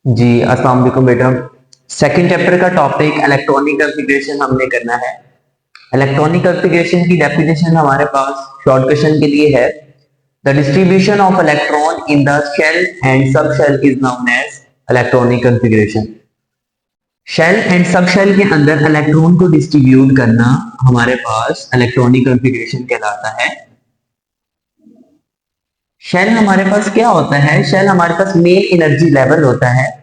जी अस्सलाम वालेकुम बेटा। सेकंड चैप्टर का टॉपिक इलेक्ट्रॉनिक कॉन्फ़िगरेशन हमने करना है। इलेक्ट्रॉनिक कॉन्फ़िगरेशन की डेफिनेशन हमारे पास शॉर्ट क्वेश्चन के लिए है। The distribution of electron in the shell and sub shell is known as electronic configuration. Shell and sub shell के अंदर इलेक्ट्रॉन को डिस्ट्रीब्यूट करना हमारे पास इलेक्ट्रॉनिक कॉन्फ़िगरेशन कहलाता है। शेल हमारे पास क्या होता है? शेल हमारे पास मेन एनर्जी लेवल होता है।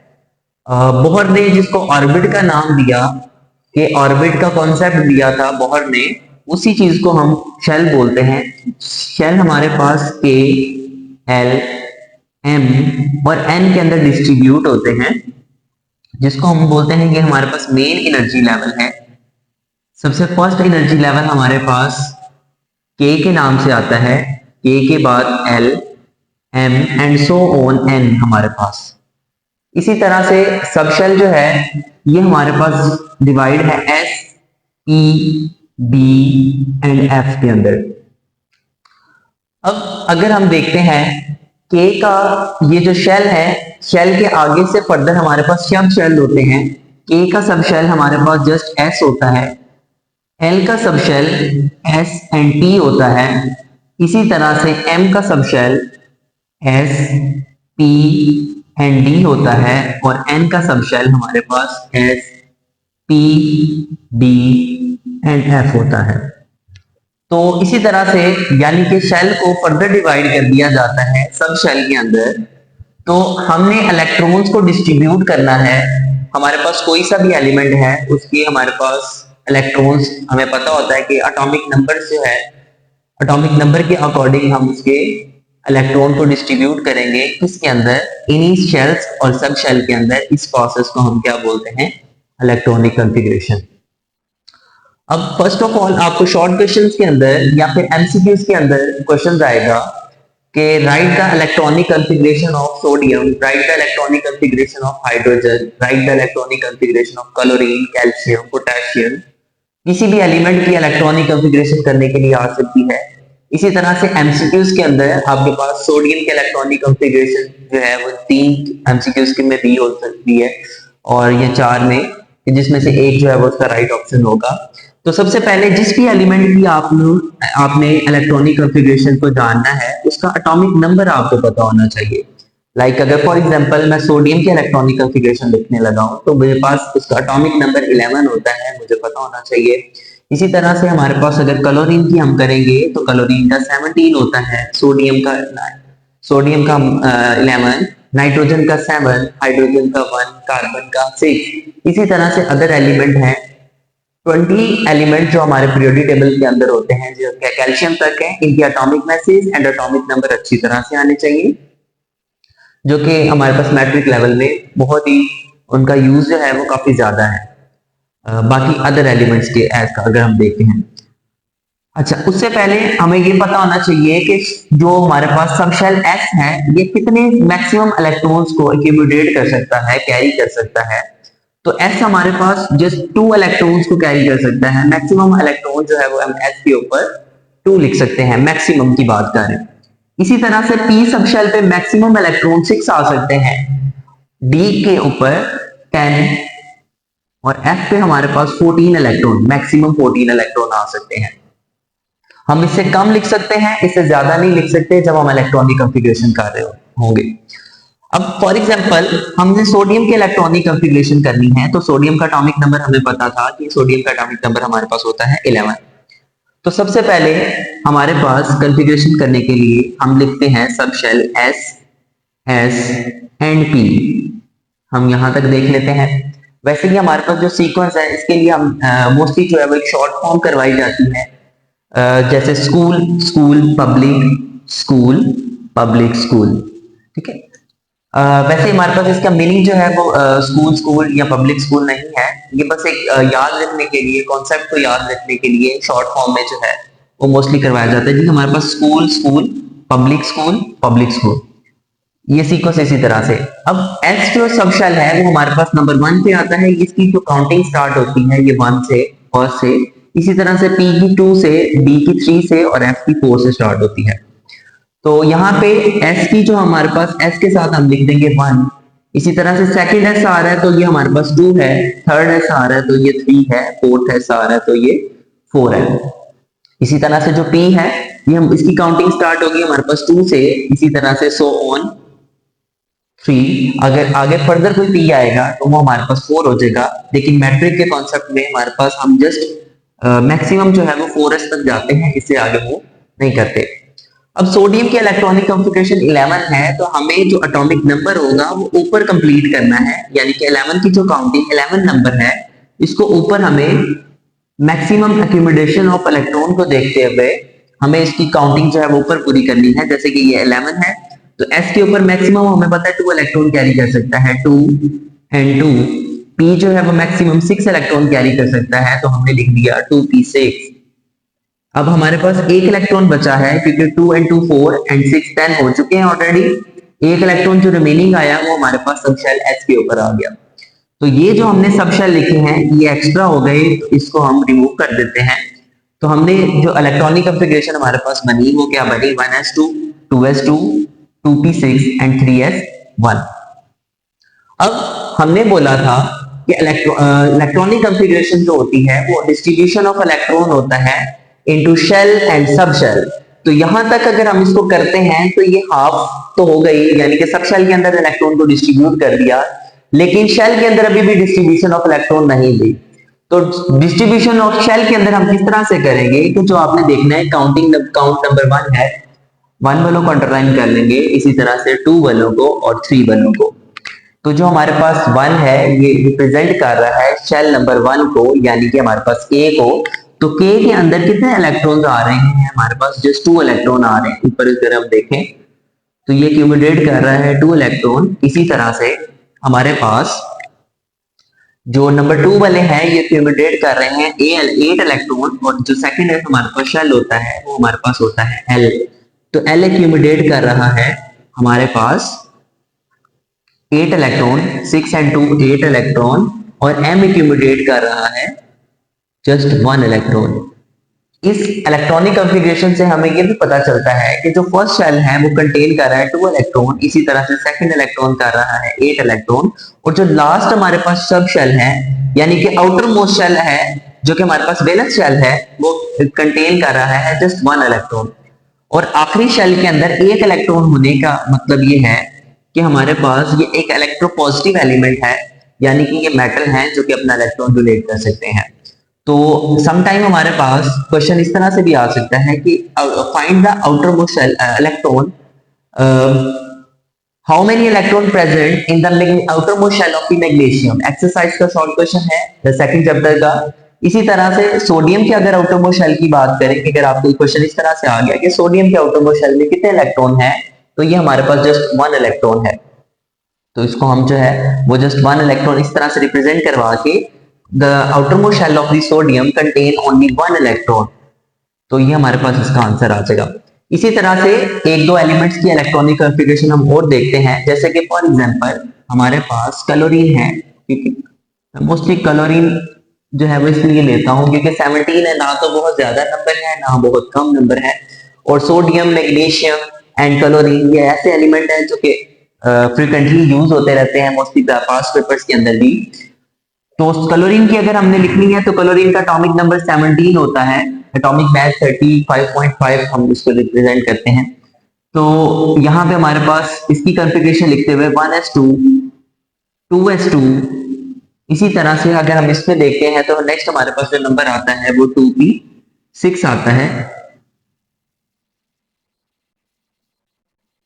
बोहर ने जिसको ऑर्बिट का नाम दिया, कि ऑर्बिट का कॉन्सेप्ट दिया था बोहर ने, उसी चीज को हम शेल बोलते हैं। शेल हमारे पास के, एल, एम और एन के अंदर डिस्ट्रीब्यूट होते हैं, जिसको हम बोलते हैं कि हमारे पास मेन एनर्जी लेवल है। सबसे फर्स्ट एनर्जी लेवल हमारे पास के नाम से आता है, के बाद L, M and so on N हमारे पास। इसी तरह से सबशेल जो है ये हमारे पास डिवाइड है S, E, B and F के अंदर। अब अगर हम देखते हैं के का ये जो शेल है, शेल के आगे से फर्दर हमारे पास सब शेल होते हैं। के का सब शेल हमारे पास जस्ट एस होता है, एल का सब शेल एस एंड टी होता है। इसी तरह से एम का सब shell S, P and D होता है और एन का सब शेल हमारे पास S, P, D and F होता है। तो इसी तरह से यानी कि शेल को फर्दर डिवाइड कर दिया जाता है सब शेल के अंदर। तो हमने इलेक्ट्रॉन्स को डिस्ट्रीब्यूट करना है। हमारे पास कोई सा भी एलिमेंट है उसके हमारे पास इलेक्ट्रॉन्स, हमें पता होता है कि एटॉमिक नंबर जो है, एटॉमिक नंबर के अकॉर्डिंग हम उसके इलेक्ट्रॉन को डिस्ट्रीब्यूट करेंगे किसके अंदर, इन्हीं शेल्स और सब शेल के अंदर। इस प्रोसेस को हम क्या बोलते हैं, इलेक्ट्रॉनिक कॉन्फ़िगरेशन। अब फर्स्ट ऑफ ऑल आपको शॉर्ट क्वेश्चंस के अंदर या फिर एमसीक्यूज के अंदर क्वेश्चन आएगा कि right the electronic configuration of sodium, right the electronic configuration of hydrogen, right the electronic configuration of chlorine, calcium, potassium. किसी भी एलिमेंट की इलेक्ट्रॉनिक कॉन्फ़िगरेशन करने के लिए आ सकती है। इसी तरह से एमसीक्यूज के अंदर आपके पास सोडियम के इलेक्ट्रॉनिक कॉन्फ़िगरेशन जो है वो 3 एमसीक्यूज के में दी हो सकती है और ये 4 में, जिसमें से एक जो है वो उसका राइट ऑप्शन होगा। तो सबसे पहले जिस भी एलिमेंट की आपने इलेक्ट्रॉनिक कॉन्फ़िगरेशन को जानना है उसका एटॉमिक नंबर आपको पता होना चाहिए। लाइक अगर फॉर एग्जांपल मैं सोडियम के इलेक्ट्रॉनिक कॉन्फ़िगरेशन लिखने लगा हूं तो मेरे पास उसका एटॉमिक नंबर 11 होता है, मुझे पता होना चाहिए। इसी तरह से हमारे पास अगर क्लोरीन की हम करेंगे तो क्लोरीन का 17 होता है, सोडियम का 11, नाइट्रोजन का 7, हाइड्रोजन का 1, कार्बन का 6। इसी तरह से अदर एलिमेंट हैं 20 एलिमेंट जो हमारे पीरियोडिक टेबल के अंदर होते हैं, जो कैल्शियम तक है, इनकी atomic message and atomic number अच्छी तरह से आने चाहिए, जो कि हमारे पास मैट्रिक लेवल में बहुत ही उनका यूज जो है वो काफी ज्यादा है बाकी अदर एलिमेंट्स के एज का अगर हम देखते हैं। अच्छा, उससे पहले हमें ये पता होना चाहिए कि जो हमारे पास सब शेल एस है ये कितने मैक्सिमम इलेक्ट्रॉन्स को एक्यूमुलेट कर सकता है, कैरी कर सकता है। तो एस हमारे पास जस्ट 2 इलेक्ट्रॉन्स को कैरी कर सकता है। मैक्सिमम इलेक्ट्रॉन जो है वो हम एस के ऊपर 2 लिख सकते हैं, मैक्सिमम की बात करें। इसी तरह से पी सब शेल पे मैक्सिमम इलेक्ट्रॉन 6 आ सकते हैं, डी के ऊपर 10 और एफ पे हमारे पास 14 इलेक्ट्रॉन, मैक्सिमम 14 इलेक्ट्रॉन आ सकते हैं। हम इससे कम लिख सकते हैं, इससे ज्यादा नहीं लिख सकते जब हम इलेक्ट्रॉनिक कॉन्फ़िगरेशन कर रहे होंगे। अब फॉर एग्जांपल हमने सोडियम की इलेक्ट्रॉनिक कॉन्फ़िगरेशन करनी है तो सोडियम का एटॉमिक नंबर हमें पता था कि सोडियम का एटॉमिक नंबर हमारे पास होता है 11। तो सबसे पहले हमारे पास कॉन्फ़िगरेशन करने के लिए हम लिखते हैं sub shell S, S and P. हम यहां तक देख लेते हैं। वैसे ही हमारे पास जो सीक्वेंस है इसके लिए हम मोस्टली जो है वो एक शॉर्ट फॉर्म करवाई जाती है, जैसे school, school public, school public, school. ठीक है। वैसे हमारे पास इसका मीनिंग जो है वो स्कूल स्कूल या पब्लिक स्कूल नहीं है, ये बस एक याद रखने के लिए, कॉन्सेप्ट को याद रखने के लिए शॉर्ट फॉर्म में जो है वो मोस्टली करवाया जाता है। जी हमारे पास school, school, public school, public school, ये सीक्वेंस इसी तरह से। अब एस जो सब शेल है वो हमारे पास नंबर 1 पे आता है, इसकी जो काउंटिंग स्टार्ट होती है ये 1 से, फर्स्ट से। इसी तरह से पी की 2 से, डी की 3 से और एफ की 4 से स्टार्ट होती है। तो यहाँ पे एस की जो हमारे पास एस के साथ हम लिख देंगे 1, इसी तरह से सेकंड एस आ रहा है तो ये हमारे पास 2 है, थर्ड एस आ रहा है तो ये 3 है, फोर्थ एस आ रहा है तो ये 4 है। इसी तरह से जो पी है ये हम इसकी काउंटिंग स्टार्ट होगी हमारे पास 2 से, इसी तरह से सो ऑन 3। अगर आगे फर्दर कोई पी आएगा तो वो हमारे पास 4 हो जाएगा, लेकिन मैट्रिक के कॉन्सेप्ट में हमारे पास हम जस्ट मैक्सिमम जो है वो 4s तक जाते हैं, इससे आगे वो नहीं करते। अब सोडियम की इलेक्ट्रॉनिक कॉन्फ़िगरेशन 11 है तो हमें जो एटॉमिक नंबर होगा वो ऊपर कंप्लीट करना है, यानी कि 11 की जो काउंटिंग 11 नंबर है इसको ऊपर हमें मैक्सिमम एक्यूमुलेशन ऑफ इलेक्ट्रॉन को देखते हुए हमें इसकी काउंटिंग जो है वो ऊपर पूरी करनी है। जैसे कि ये 11 है तो s के ऊपर मैक्सिमम हमें पता है 2 इलेक्ट्रॉन कैरी कर सकता है, 2 एंड 2। p जो है वो मैक्सिमम 6 इलेक्ट्रॉन कैरी कर सकता है तो हमने लिख दिया 2p6। अब हमारे पास एक इलेक्ट्रॉन बचा है क्योंकि 2 एंड 2 4 एंड 6 10 हो चुके हैं ऑलरेडी। एक इलेक्ट्रॉन जो रिमेनिंग आया वो हमारे पास सब शेल s के ऊपर आ गया। तो ये जो हमने सब शेल लिखे हैं ये एक्स्ट्रा हो गए, तो इसको हम रिमूव कर देते हैं। तो हमने जो इलेक्ट्रॉनिक कॉन्फ़िगरेशन हमारे पास बनी वो क्या बनी, 1s2 2s2 2p6 and 3s1। अब हमने बोला था कि इलेक्ट्रॉनिक कॉन्फ़िगरेशन जो होती है वो डिस्ट्रीब्यूशन ऑफ इलेक्ट्रॉन होता है into shell and sub shell. तो यहां तक अगर हम इसको करते हैं तो ये हाफ तो हो गई, यानी कि सब शेल के अंदर इलेक्ट्रॉन को डिस्ट्रीब्यूट कर दिया, लेकिन शेल के अंदर अभी भी डिस्ट्रीब्यूशन ऑफ इलेक्ट्रॉन नहीं दी। तो डिस्ट्रीब्यूशन ऑफ शेल के अंदर हम किस तरह से करेंगे कि जो आपने देखना है काउंट नंबर 1 है, 1 वालों को अंडरलाइन कर लेंगे, इसी तरह से 2 वालों को और 3 वालों को। तो जो हमारे पास 1 है ये रिप्रेजेंट कर रहा है शेल नंबर 1 को, यानी कि हमारे पास A को। तो K के अंदर कितने इलेक्ट्रॉन्स आ रहे हैं, हमारे पास जस्ट 2 इलेक्ट्रॉन आ रहे हैं। ऊपर की तरफ देखें तो ये एक्यूमुलेट कर रहा है 2 इलेक्ट्रॉन। इसी तरह से हमारे पास जो नंबर 2 वाले हैं ये एक्यूमुलेट कर रहे हैं 8 इलेक्ट्रॉन, और जो सेकंड है हमारे पास शेल होता है वो हमारे पास होता है L। तो L एक्यूमुलेट कर रहा है हमारे पास 8 इलेक्ट्रॉन, 6 एंड 2 8 इलेक्ट्रॉन, और M एक्यूमुलेट कर रहा है जस्ट 1 इलेक्ट्रॉन। इस इलेक्ट्रॉनिक कॉन्फ़िगरेशन से हमें ये भी पता चलता है कि जो फर्स्ट शेल है वो कंटेन कर रहा है 2 इलेक्ट्रॉन, इसी तरह से सेकंड इलेक्ट्रॉन कर रहा है 8 इलेक्ट्रॉन, और जो लास्ट हमारे पास सब शेल है यानी कि आउटर मोस्ट शेल है जो कि हमारे पास वैलेंस शेल है वो कंटेन कर रहा है जस्ट 1 इलेक्ट्रॉन। और आखिरी शेल के अंदर 1 इलेक्ट्रॉन होने का मतलब ये है कि हमारे पास ये एक इलेक्ट्रोपॉजिटिव एलिमेंट है, यानी कि ये मेटल है जो कि अपना इलेक्ट्रॉन डोनेट कर सकते हैं। तो समटाइम हमारे पास क्वेश्चन इस तरह से भी आ सकता है कि find the outer most electron, how many electron present in the outer most shell of the magnesium. Exercise का शॉर्ट क्वेश्चन है द सेकंड चैप्टर का। इसी तरह से सोडियम के अगर आउटर मोस्ट शेल की बात करें, अगर आपको क्वेश्चन इस तरह से आ गया कि सोडियम के आउटर मोस्ट शेल में कितने इलेक्ट्रॉन है, तो ये हमारे पास जस्ट 1 इलेक्ट्रॉन है। तो इसको हम जो है वो जस्ट 1 इलेक्ट्रॉन इस तरह से रिप्रेजेंट करवा के the outermost shell of the sodium contain only 1 electron, तो ये हमारे पास इसका आंसर आ जाएगा। इसी तरह से एक दो एलिमेंट्स की इलेक्ट्रॉनिक कॉन्फ़िगरेशन हम और देखते हैं, जैसे कि फॉर एग्जांपल हमारे पास क्लोरीन है, क्योंकि मोस्टली क्लोरीन जो है वो इसलिए लेता हूं क्योंकि 17 है, ना तो बहुत ज्यादा नंबर है ना बहुत कम नंबर है, और सोडियम मैग्नीशियम एंड क्लोरीन ये ऐसे एलिमेंट हैं जो कि फ्रीक्वेंटली यूज होते रहते हैं मोस्टली पास्ट पेपर्स के अंदर भी। तो क्लोरीन की अगर हमने लिखनी है तो क्लोरीन का एटॉमिक नंबर 17 होता है, एटॉमिक मास 35.5 हम इसको रिप्रेजेंट करते हैं। तो यहाँ पे हमारे पास इसकी कॉन्फ़िगरेशन लिखते हुए 1s2 2s2, इसी तरह से अगर हम इसमें देखते हैं तो नेक्स्ट हमारे पास जो नंबर आता है वो 2p6 आता है,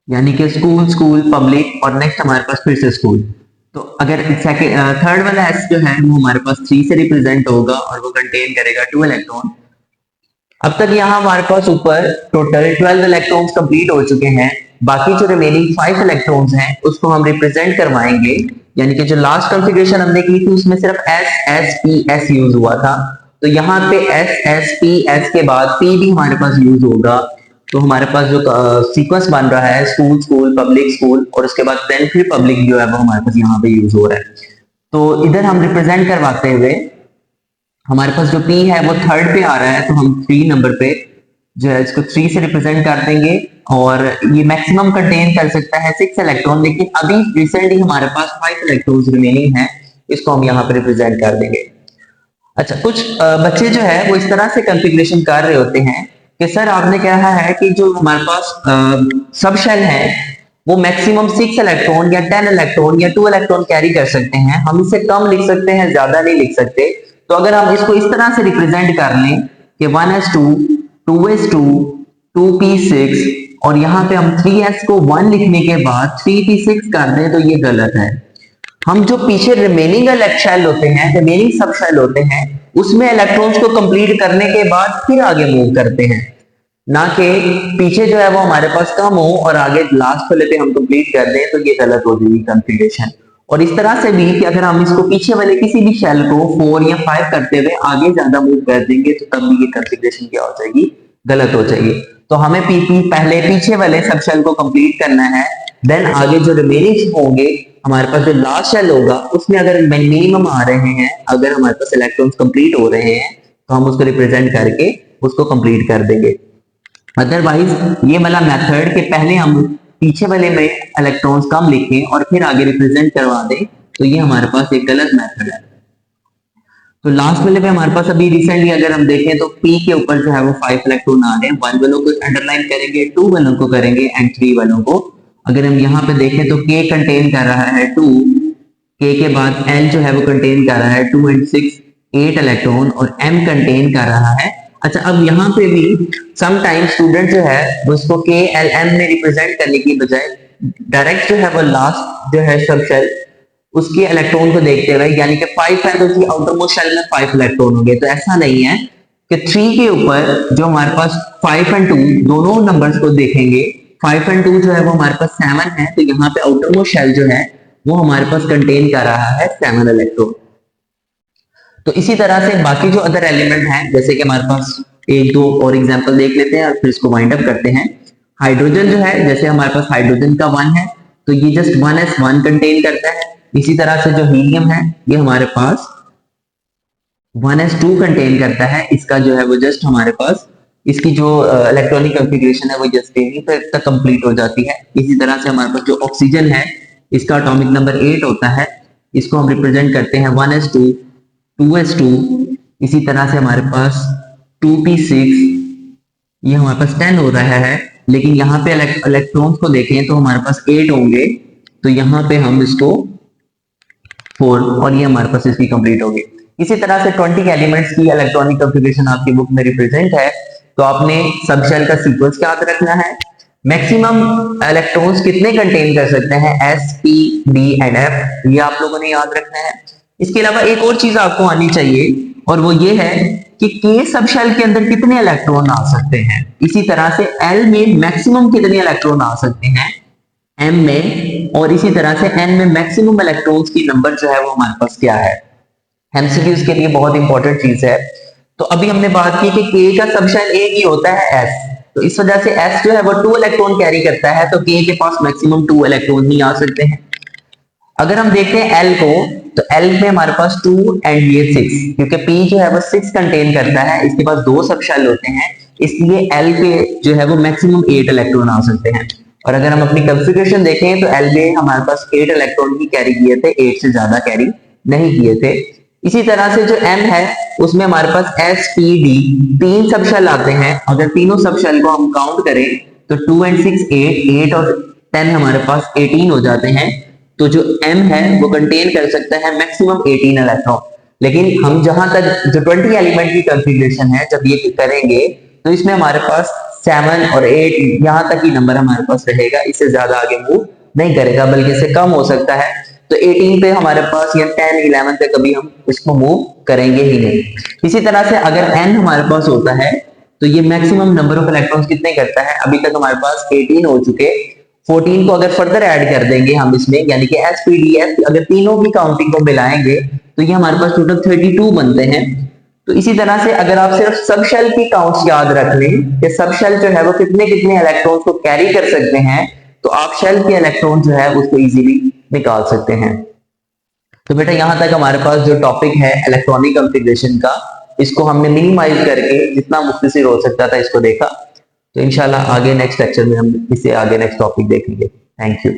यानी कि स्कूल स्कूल पब्लिक और नेक्स्ट हमारे पास फिर से स्कूल। तो अगर थर्ड वाला S जो है वो हमारे पास 3 से रिप्रेजेंट होगा और वो कंटेन करेगा 2 इलेक्ट्रॉन। अब तक यहाँ हमारे पास ऊपर टोटल 12 इलेक्ट्रॉन्स कंप्लीट हो चुके हैं, बाकी जो रिमेनिंग 5 इलेक्ट्रॉन्स हैं उसको हम रिप्रेजेंट करवाएंगे, यानी कि जो लास्ट कॉन्फ़िगरेशन हमने की थी उसमें सिर्फ S S P S use हुआ था, तो यहाँ पे S S P S के बाद P भी हमारे पास यूज होगा। तो हमारे पास जो सीक्वेंस बन रहा है स्कूल स्कूल पब्लिक स्कूल और उसके बाद देन फिर पब्लिक जो है वो हमारे पास यहाँ पे यूज हो रहा है। तो इधर हम रिप्रेजेंट करवाते हुए हमारे पास जो P है वो थर्ड पे आ रहा है, तो हम 3 नंबर पे जो है इसको 3 से रिप्रेजेंट कर देंगे, और ये मैक्सिमम कंटेन कर सकता है 6 इलेक्ट्रॉन, लेकिन अभी रिसेंटली हमारे पास 5 इलेक्ट्रॉन्स रिमेनिंग है, इसको हम यहाँ पे रिप्रेजेंट कर देंगे। अच्छा, कुछ बच्चे जो है वो इस तरह से कॉन्फ़िगरेशन कर रहे होते हैं कि सर आपने कहा है कि जो हमारे पास सब शेल है वो मैक्सिमम 6 इलेक्ट्रॉन या 10 इलेक्ट्रॉन या 2 इलेक्ट्रॉन कैरी कर सकते हैं, हम इससे कम लिख सकते हैं, ज्यादा नहीं लिख सकते। तो अगर हम इसको इस तरह से रिप्रेजेंट कर लें कि 1s2 2s2 2p6, और यहाँ पे हम 3s को 1 लिखने के बाद 3p6 कर दें, तो ये गलत है। हम जो पीछे रिमेनिंग शेल होते हैं, रिमेनिंग सब शेल होते हैं, उसमें इलेक्ट्रॉन्स को कंप्लीट करने के बाद फिर आगे मूव करते हैं, ना कि पीछे जो है वो हमारे पास कम हो और आगे लास्ट वाले पे हम कंप्लीट कर दें, तो ये गलत हो जाएगी कॉन्फ़िगरेशन। और इस तरह से भी कि अगर हम इसको पीछे वाले किसी भी शेल को 4 या 5 करते हुए आगे ज्यादा मूव कर देंगे, तो तब भी ये कॉन्फ़िगरेशन क्या हो जाएगी, गलत हो जाएगी। तो हमें पहले पीछे वाले सब शेल को कंप्लीट करना है, देन आगे जो रिमेनिंग होंगे हमारे पास जो लास्ट शेल होगा उसमें अगर मिनिमम आ रहे हैं, अगर हमारे पास इलेक्ट्रॉन्स कंप्लीट हो रहे हैं, तो हम उसको रिप्रेजेंट करके उसको कंप्लीट कर देंगे। अदरवाइज ये वाला मेथड कि पहले हम पीछे वाले में इलेक्ट्रॉन्स कम लिखें और फिर आगे रिप्रेजेंट करवा दें, तो ये हमारे पास एक गलत मेथड है। तो लास्ट वाले पे हमारे पास अभी रिसेंटली अगर हम देखें तो P के ऊपर जो है वो 5 इलेक्ट्रॉन आ रहे हैं, 1 वालों को अंडरलाइन करेंगे, 2 वालों को करेंगे एंड 3 वालों को। अगर हम यहाँ पे देखें तो K कंटेन कर रहा है 2, K के बाद L जो है वो कंटेन कर रहा है 2 and 6 8 इलेक्ट्रॉन, और M कंटेन कर रहा है। अच्छा, अब यहाँ पे भी समटाइम स्टूडेंट जो है उसको K L M में रिप्रेजेंट करने की बजाय डायरेक्ट जो है वो लास्ट जो है सब शेल उसके इलेक्ट्रॉन को देखते हुए, यानी कि 5 है तो उसकी आउटर मोस्ट शेल में 5 इलेक्ट्रॉन होंगे, तो ऐसा नहीं है कि 3 के ऊपर जो हमारे पास 5 and 2 दोनों नंबर्स को देखेंगे, 5 and 2 जो है वो हमारे पास 7 है, तो यहाँ पे आउटर मोस्ट शेल जो है वो हमारे पास कंटेन कर रहा है 7 इलेक्ट्रॉन। तो इसी तरह से बाकी जो अदर एलिमेंट हैं, जैसे कि हमारे पास एक दो और एग्जांपल देख लेते हैं और फिर इसको वाइंड अप करते हैं। हाइड्रोजन जो है, जैसे हमारे पास हाइड्रोजन का 1 है तो ये जस्ट 1s1 कंटेन करता है। इसी तरह से जो हीलियम है ये हमारे पास 1s2 कंटेन करता है, इसका जो है वो जस्ट हमारे पास इसकी जो इलेक्ट्रॉनिक कॉन्फ़िगरेशन है वो जस्ट यहीं तक कंप्लीट हो जाती है। इसी तरह से हमारे पास जो ऑक्सीजन है इसका एटॉमिक नंबर 8 होता है, इसको हम रिप्रेजेंट करते हैं 1s2 2s2, इसी तरह से हमारे पास 2p6, ये हमारे पास 10 हो रहा है, लेकिन यहाँ पे इलेक्ट्रॉन्स को देखें तो हमारे पास 8 होंगे, तो यहाँ पे हम इसको 4, और ये हमारे पास इसकी कंप्लीट होगी। इसी तरह से 20 एलिमेंट्स की इलेक्ट्रॉनिक कॉन्फ़िगरेशन आपकी बुक में रिप्रेजेंट है, तो आपने सब शेल का सीक्वेंस याद रखना है। मैक्सिमम इलेक्ट्रॉन्स कितने कंटेन कर सकते हैं, S P D and F, ये आप लोगों ने याद रखना है। इसके अलावा एक और चीज आपको आनी चाहिए, और वो ये है कि K सब शेल के अंदर कितने इलेक्ट्रॉन आ सकते हैं। इसी तरह से L में मैक्सिमम कितने इलेक्ट्रॉन आ सकते हैं M में, और इसी तरह से N में मैक्सिमम इलेक्ट्रॉन्स की नंबर जो है वो हमारे पास क्या है। एमसीक्यूज के लिए बहुत इंपॉर्टेंट चीज है। तो अभी हमने बात की कि K का सब शेल एक ही होता है S, तो इस वजह से S जो है वो 2 इलेक्ट्रॉन कैरी करता है, तो K के पास मैक्सिमम 2 इलेक्ट्रॉन ही आ सकते हैं। अगर हम देखते हैं L को, तो L में हमारे पास 2 एंड ये 6, क्योंकि P जो है वो 6 कंटेन करता है, इसके पास 2 सब शेल होते हैं, इसलिए L पे जो है वो मैक्सिमम 8 इलेक्ट्रॉन आ सकते हैं। और अगर हम अपनी कॉन्फ़िगरेशन देखें तो L में हमारे पास 8 इलेक्ट्रॉन ही कैरी किए थे, 8 से ज्यादा कैरी नहीं किए थे। इसी तरह से जो M है उसमें हमारे पास S P D 3 सब शेल आते हैं, अगर तीनों सब शेल को हम काउंट करें तो 2 and 6 8 और 10 हमारे पास 18 हो जाते हैं। तो जो M है वो कंटेन कर सकता है मैक्सिमम 18 इलेक्ट्रॉन, लेकिन हम जहां तक जो 20 एलिमेंट की कॉन्फ़िगरेशन है जब ये करेंगे तो इसमें हमारे पास 7 और 8 यहां तक ही नंबर हमारे पास रहेगा, इससे ज्यादा आगे मूव नहीं करेगा, बल्कि इससे कम हो सकता है। तो 18 पे हमारे पास या 10 11 पे कभी हम इसको मूव करेंगे ही नहीं। इसी तरह से अगर n हमारे पास होता है तो ये मैक्सिमम नंबर ऑफ इलेक्ट्रॉन्स कितने करता है, अभी तक हमारे पास 18 हो चुके, 14 को अगर फर्दर ऐड कर देंगे हम इसमें, यानी कि S P D F अगर तीनों की काउंटिंग को मिलाएंगे तो ये हमारे पास टोटल 32 बनते हैं। तो इसी तरह से अगर आप सिर्फ सब शेल की काउंट्स याद रख लें कि सब शेल जो है वो कितने कितने इलेक्ट्रॉन्स को कैरी कर सकते हैं, तो आप शेल के इलेक्ट्रॉन जो है उसको इजीली निकाल सकते हैं। तो बेटा यहां तक हमारे पास जो टॉपिक है इलेक्ट्रॉनिक कॉन्फ़िगरेशन का इसको हमने मिनिमाइज करके जितना मुख्तसर हो सकता था इसको देखा। तो इंशाल्लाह आगे नेक्स्ट लेक्चर में हम इसे आगे नेक्स्ट टॉपिक देखेंगे। Thank you.